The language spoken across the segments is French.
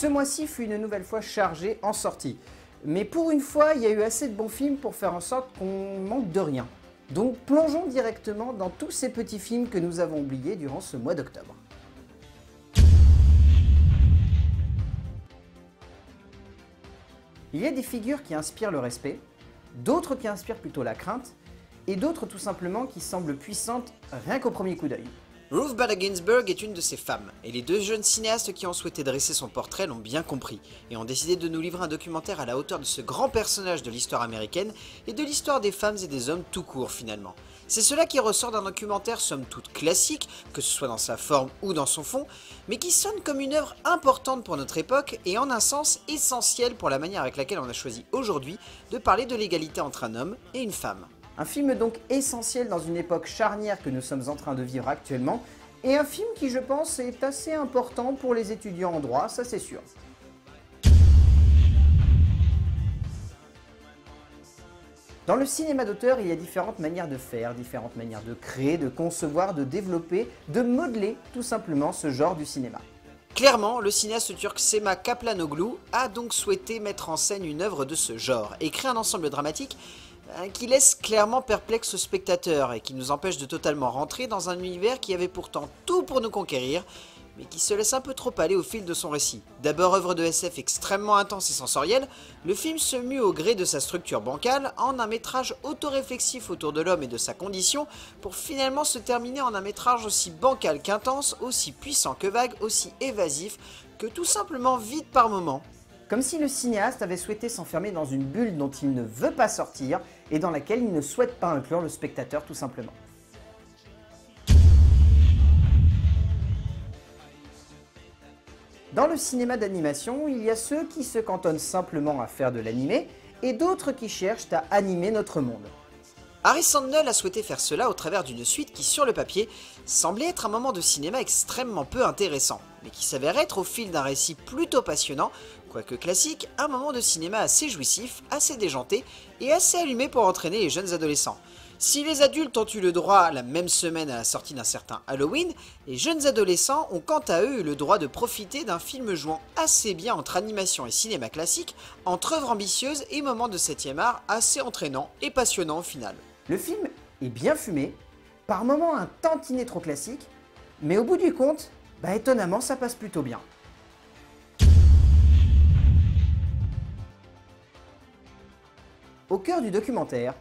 Ce mois-ci fut une nouvelle fois chargé en sorties. Mais pour une fois, il y a eu assez de bons films pour faire en sorte qu'on manque de rien. Donc plongeons directement dans tous ces petits films que nous avons oubliés durant ce mois d'octobre. Il y a des figures qui inspirent le respect, d'autres qui inspirent plutôt la crainte, et d'autres tout simplement qui semblent puissantes rien qu'au premier coup d'œil. Ruth Bader Ginsburg est une de ces femmes, et les deux jeunes cinéastes qui ont souhaité dresser son portrait l'ont bien compris, et ont décidé de nous livrer un documentaire à la hauteur de ce grand personnage de l'histoire américaine, et de l'histoire des femmes et des hommes tout court finalement. C'est cela qui ressort d'un documentaire somme toute classique, que ce soit dans sa forme ou dans son fond, mais qui sonne comme une œuvre importante pour notre époque, et en un sens essentiel pour la manière avec laquelle on a choisi aujourd'hui de parler de l'égalité entre un homme et une femme. Un film donc essentiel dans une époque charnière que nous sommes en train de vivre actuellement, et un film qui je pense est assez important pour les étudiants en droit, ça c'est sûr. Dans le cinéma d'auteur, il y a différentes manières de faire, différentes manières de créer, de concevoir, de développer, de modeler tout simplement ce genre du cinéma. Clairement, le cinéaste turc Sema Kaplanoglu a donc souhaité mettre en scène une œuvre de ce genre, et créer un ensemble dramatique qui laisse clairement perplexe le spectateur et qui nous empêche de totalement rentrer dans un univers qui avait pourtant tout pour nous conquérir, mais qui se laisse un peu trop aller au fil de son récit. D'abord œuvre de SF extrêmement intense et sensorielle, le film se mue au gré de sa structure bancale en un métrage autoréflexif autour de l'homme et de sa condition, pour finalement se terminer en un métrage aussi bancal qu'intense, aussi puissant que vague, aussi évasif que tout simplement vide par moments. Comme si le cinéaste avait souhaité s'enfermer dans une bulle dont il ne veut pas sortir et dans laquelle il ne souhaite pas inclure le spectateur tout simplement. Dans le cinéma d'animation, il y a ceux qui se cantonnent simplement à faire de l'animé et d'autres qui cherchent à animer notre monde. Harry Sandel a souhaité faire cela au travers d'une suite qui, sur le papier, semblait être un moment de cinéma extrêmement peu intéressant, mais qui s'avère être, au fil d'un récit plutôt passionnant, quoique classique, un moment de cinéma assez jouissif, assez déjanté et assez allumé pour entraîner les jeunes adolescents. Si les adultes ont eu le droit la même semaine à la sortie d'un certain Halloween, les jeunes adolescents ont quant à eux eu le droit de profiter d'un film jouant assez bien entre animation et cinéma classique, entre œuvres ambitieuses et moments de 7e art assez entraînants et passionnants au final. Le film est bien fumé, par moments un tantinet trop classique, mais au bout du compte, étonnamment ça passe plutôt bien. Au cœur du documentaire,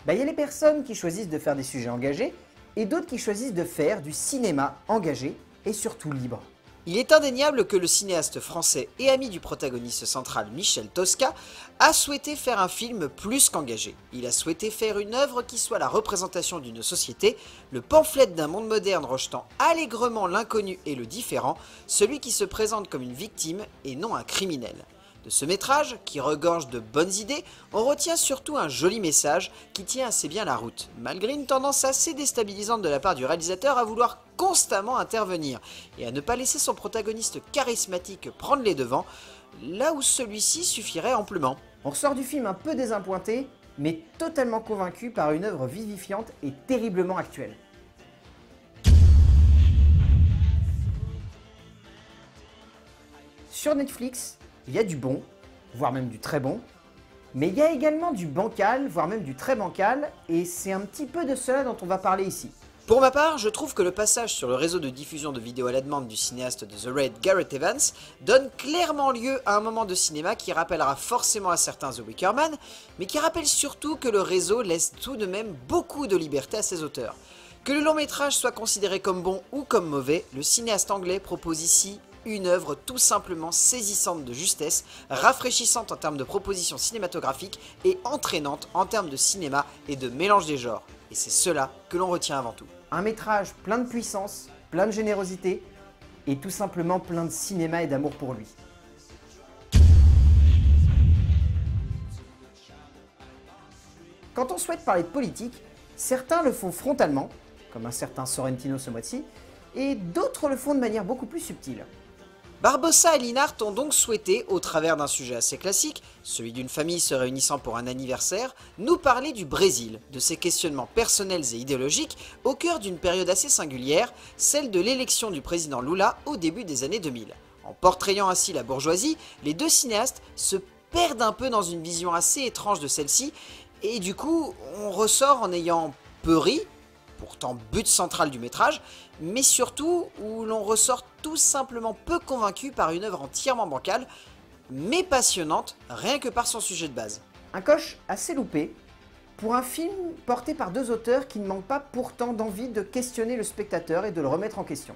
il y a les personnes qui choisissent de faire des sujets engagés et d'autres qui choisissent de faire du cinéma engagé et surtout libre. Il est indéniable que le cinéaste français et ami du protagoniste central Michel Tosca a souhaité faire un film plus qu'engagé. Il a souhaité faire une œuvre qui soit la représentation d'une société, le pamphlet d'un monde moderne rejetant allègrement l'inconnu et le différent, celui qui se présente comme une victime et non un criminel. De ce métrage, qui regorge de bonnes idées, on retient surtout un joli message qui tient assez bien la route, malgré une tendance assez déstabilisante de la part du réalisateur à vouloir constamment intervenir et à ne pas laisser son protagoniste charismatique prendre les devants, là où celui-ci suffirait amplement. On ressort du film un peu désappointé, mais totalement convaincu par une œuvre vivifiante et terriblement actuelle. Sur Netflix, il y a du bon, voire même du très bon, mais il y a également du bancal, voire même du très bancal, et c'est un petit peu de cela dont on va parler ici. Pour ma part, je trouve que le passage sur le réseau de diffusion de vidéos à la demande du cinéaste de The Raid, Gareth Evans, donne clairement lieu à un moment de cinéma qui rappellera forcément à certains The Wicker Man, mais qui rappelle surtout que le réseau laisse tout de même beaucoup de liberté à ses auteurs. Que le long métrage soit considéré comme bon ou comme mauvais, le cinéaste anglais propose ici une œuvre tout simplement saisissante de justesse, rafraîchissante en termes de propositions cinématographiques et entraînante en termes de cinéma et de mélange des genres. Et c'est cela que l'on retient avant tout. Un métrage plein de puissance, plein de générosité et tout simplement plein de cinéma et d'amour pour lui. Quand on souhaite parler de politique, certains le font frontalement, comme un certain Sorrentino ce mois-ci, et d'autres le font de manière beaucoup plus subtile. Barbossa et Linhart ont donc souhaité, au travers d'un sujet assez classique, celui d'une famille se réunissant pour un anniversaire, nous parler du Brésil, de ses questionnements personnels et idéologiques au cœur d'une période assez singulière, celle de l'élection du président Lula au début des années 2000. En portrayant ainsi la bourgeoisie, les deux cinéastes se perdent un peu dans une vision assez étrange de celle-ci, et du coup, on ressort en ayant peu ri, pourtant but central du métrage, mais surtout où l'on ressort tout simplement peu convaincu par une œuvre entièrement bancale, mais passionnante, rien que par son sujet de base. Un coche assez loupé pour un film porté par deux auteurs qui ne manquent pas pourtant d'envie de questionner le spectateur et de le remettre en question.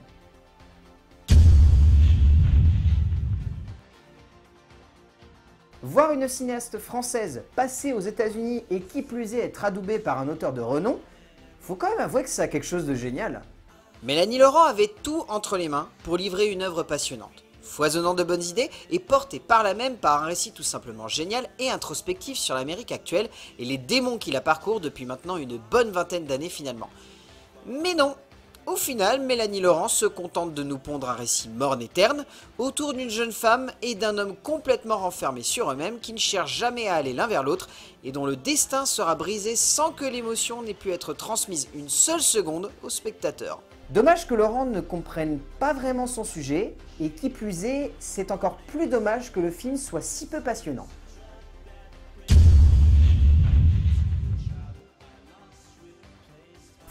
Voir une cinéaste française passer aux États-Unis et qui plus est être adoubée par un auteur de renom, faut quand même avouer que ça a quelque chose de génial. Mélanie Laurent avait tout entre les mains pour livrer une œuvre passionnante, foisonnant de bonnes idées et portée par là même par un récit tout simplement génial et introspectif sur l'Amérique actuelle et les démons qui la parcourent depuis maintenant une bonne vingtaine d'années finalement. Mais non, au final, Mélanie Laurent se contente de nous pondre un récit morne et terne autour d'une jeune femme et d'un homme complètement renfermés sur eux-mêmes qui ne cherchent jamais à aller l'un vers l'autre et dont le destin sera brisé sans que l'émotion n'ait pu être transmise une seule seconde au spectateur. Dommage que Laurent ne comprenne pas vraiment son sujet, et qui plus est, c'est encore plus dommage que le film soit si peu passionnant.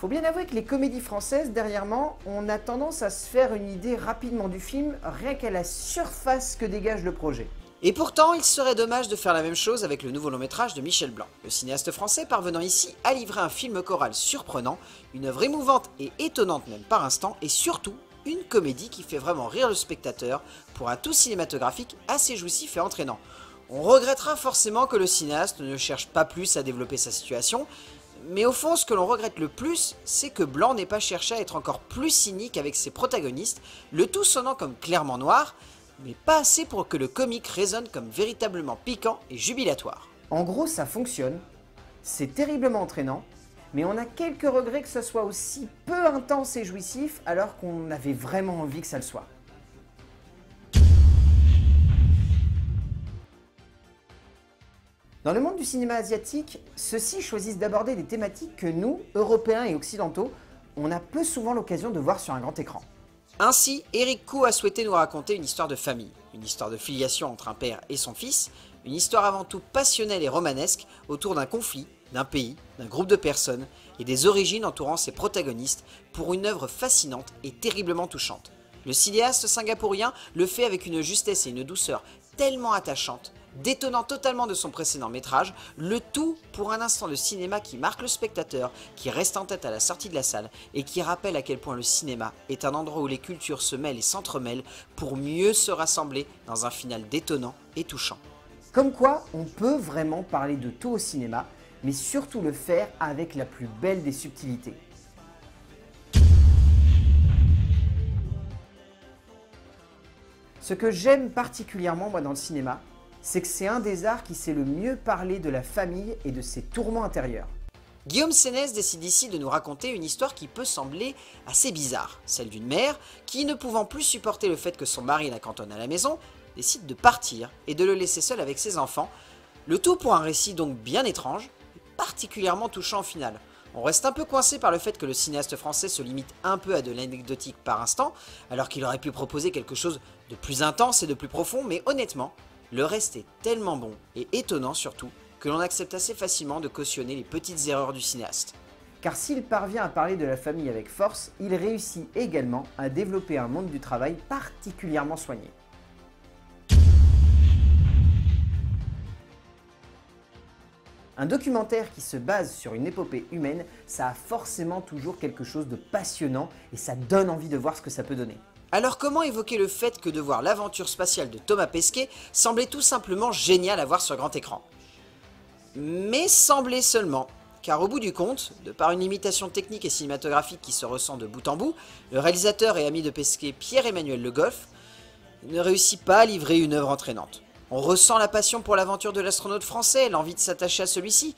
Faut bien avouer que les comédies françaises, dernièrement, on a tendance à se faire une idée rapidement du film, rien qu'à la surface que dégage le projet. Et pourtant, il serait dommage de faire la même chose avec le nouveau long-métrage de Michel Blanc, le cinéaste français parvenant ici à livrer un film choral surprenant, une œuvre émouvante et étonnante même par instant, et surtout, une comédie qui fait vraiment rire le spectateur pour un tout cinématographique assez jouissif et entraînant. On regrettera forcément que le cinéaste ne cherche pas plus à développer sa situation, mais au fond, ce que l'on regrette le plus, c'est que Blanc n'ait pas cherché à être encore plus cynique avec ses protagonistes, le tout sonnant comme clairement noir, mais pas assez pour que le comique résonne comme véritablement piquant et jubilatoire. En gros, ça fonctionne, c'est terriblement entraînant, mais on a quelques regrets que ça soit aussi peu intense et jouissif alors qu'on avait vraiment envie que ça le soit. Dans le monde du cinéma asiatique, ceux-ci choisissent d'aborder des thématiques que nous, Européens et Occidentaux, on a peu souvent l'occasion de voir sur un grand écran. Ainsi, Eric Koo a souhaité nous raconter une histoire de famille, une histoire de filiation entre un père et son fils, une histoire avant tout passionnelle et romanesque autour d'un conflit, d'un pays, d'un groupe de personnes et des origines entourant ses protagonistes pour une œuvre fascinante et terriblement touchante. Le cinéaste singapourien le fait avec une justesse et une douceur tellement attachantes, détonnant totalement de son précédent métrage, le tout pour un instant de cinéma qui marque le spectateur, qui reste en tête à la sortie de la salle et qui rappelle à quel point le cinéma est un endroit où les cultures se mêlent et s'entremêlent pour mieux se rassembler dans un final détonnant et touchant. Comme quoi, on peut vraiment parler de tout au cinéma, mais surtout le faire avec la plus belle des subtilités. Ce que j'aime particulièrement moi dans le cinéma, c'est que c'est un des arts qui sait le mieux parler de la famille et de ses tourments intérieurs. Guillaume Sénès décide ici de nous raconter une histoire qui peut sembler assez bizarre, celle d'une mère qui, ne pouvant plus supporter le fait que son mari la cantonne à la maison, décide de partir et de le laisser seul avec ses enfants, le tout pour un récit donc bien étrange, et particulièrement touchant au final. On reste un peu coincé par le fait que le cinéaste français se limite un peu à de l'anecdotique par instant, alors qu'il aurait pu proposer quelque chose de plus intense et de plus profond, mais honnêtement, le reste est tellement bon, et étonnant surtout, que l'on accepte assez facilement de cautionner les petites erreurs du cinéaste. Car s'il parvient à parler de la famille avec force, il réussit également à développer un monde du travail particulièrement soigné. Un documentaire qui se base sur une épopée humaine, ça a forcément toujours quelque chose de passionnant et ça donne envie de voir ce que ça peut donner. Alors comment évoquer le fait que de voir l'aventure spatiale de Thomas Pesquet semblait tout simplement génial à voir sur grand écran? Mais semblait seulement, car au bout du compte, de par une limitation technique et cinématographique qui se ressent de bout en bout, le réalisateur et ami de Pesquet Pierre-Emmanuel Le Goff ne réussit pas à livrer une œuvre entraînante. On ressent la passion pour l'aventure de l'astronaute français, l'envie de s'attacher à celui-ci,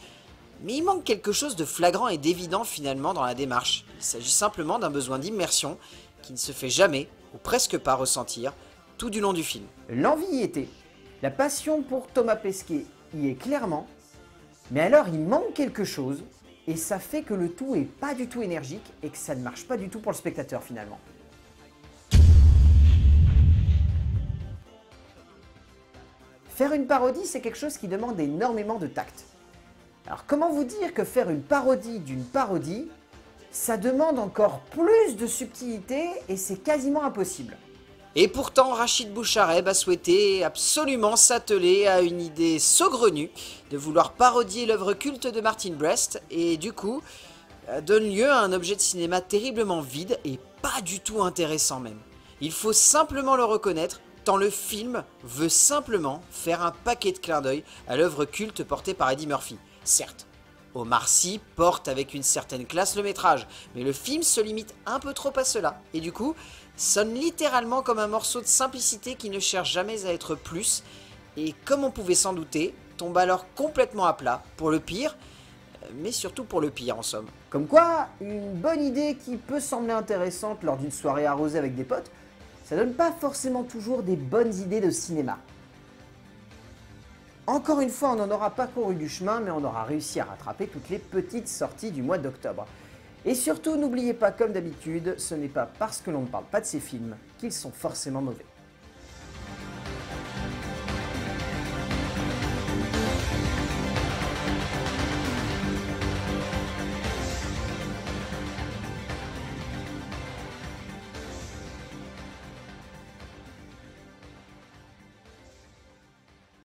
mais il manque quelque chose de flagrant et d'évident finalement dans la démarche. Il s'agit simplement d'un besoin d'immersion qui ne se fait jamais, ou presque pas, ressentir tout du long du film. L'envie y était, la passion pour Thomas Pesquet y est clairement, mais alors il manque quelque chose, et ça fait que le tout est pas du tout énergique et que ça ne marche pas du tout pour le spectateur finalement. Faire une parodie, c'est quelque chose qui demande énormément de tact. Alors comment vous dire que faire une parodie d'une parodie, ça demande encore plus de subtilité et c'est quasiment impossible. Et pourtant, Rachid Bouchareb a souhaité absolument s'atteler à une idée saugrenue de vouloir parodier l'œuvre culte de Martin Brest et du coup, donne lieu à un objet de cinéma terriblement vide et pas du tout intéressant même. Il faut simplement le reconnaître, tant le film veut simplement faire un paquet de clins d'œil à l'œuvre culte portée par Eddie Murphy. Certes, Omar Sy porte avec une certaine classe le métrage, mais le film se limite un peu trop à cela, et du coup, sonne littéralement comme un morceau de simplicité qui ne cherche jamais à être plus, et comme on pouvait s'en douter, tombe alors complètement à plat, pour le pire, mais surtout pour le pire en somme. Comme quoi, une bonne idée qui peut sembler intéressante lors d'une soirée arrosée avec des potes, ça donne pas forcément toujours des bonnes idées de cinéma. Encore une fois, on n'en aura pas couru du chemin, mais on aura réussi à rattraper toutes les petites sorties du mois d'octobre. Et surtout, n'oubliez pas, comme d'habitude, ce n'est pas parce que l'on ne parle pas de ces films qu'ils sont forcément mauvais.